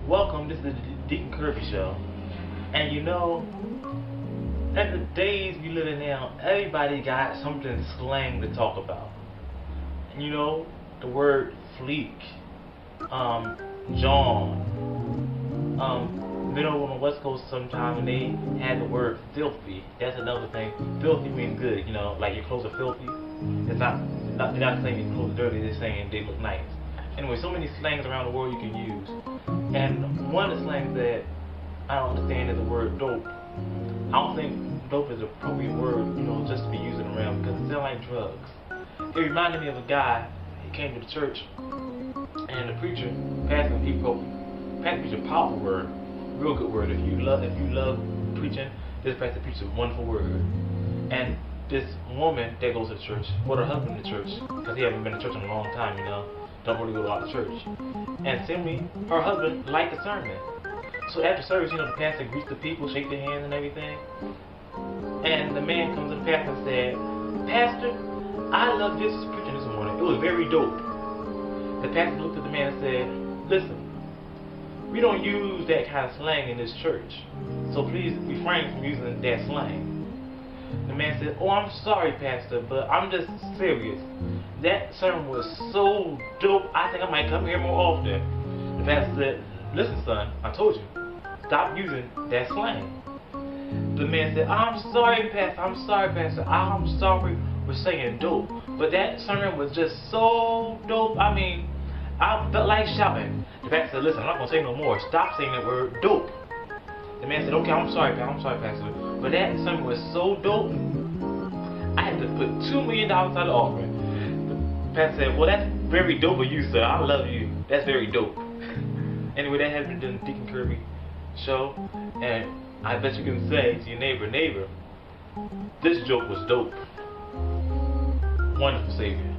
Welcome, this is the Deacon Kirby show. And you know, in the days we live in now, everybody got something slang to talk about. And you know, the word fleek, John, been over on the West Coast sometime and they had the word filthy. That's another thing. Filthy means good, you know, like your clothes are filthy. It's they're not saying your clothes are dirty, they're saying they look nice. Anyway, so many slangs around the world you can use. And one of the slangs that I don't understand is the word dope. I don't think dope is an appropriate word, you know, just to be using around because it sounds like drugs. It reminded me of a guy, he came to the church and the preacher passed him, he passed a powerful word, real good word. If you love preaching, this pastor preached a wonderful word. And this woman that goes to the church, with her husband in the church, because he hasn't been to church in a long time, you know, don't really go to a lot of church. And simply, her husband liked the sermon. So after service, you know, the pastor greets the people, shake their hands and everything. And the man comes to the pastor and said, "Pastor, I love this preaching this morning. It was very dope." The pastor looked at the man and said, "Listen, we don't use that kind of slang in this church. So please refrain from using that slang." The man said, "Oh, I'm sorry, Pastor, but I'm just serious. That sermon was so dope, I think I might come here more often." The pastor said, "Listen, son, I told you, stop using that slang." The man said, I'm sorry, Pastor, I'm sorry for saying dope, but that sermon was just so dope. I mean, I felt like shouting." The pastor said, "Listen, I'm not going to say no more. Stop saying the word dope." The man said, "Okay, I'm sorry, Pastor, but that sermon was so dope, I had to put $2 million out of the offering." The pastor said, "Well, that's very dope of you, sir. I love you. That's very dope." Anyway, that has been the Deacon Kirby show, and I bet you can say to your neighbor, this joke was dope. Wonderful Savior.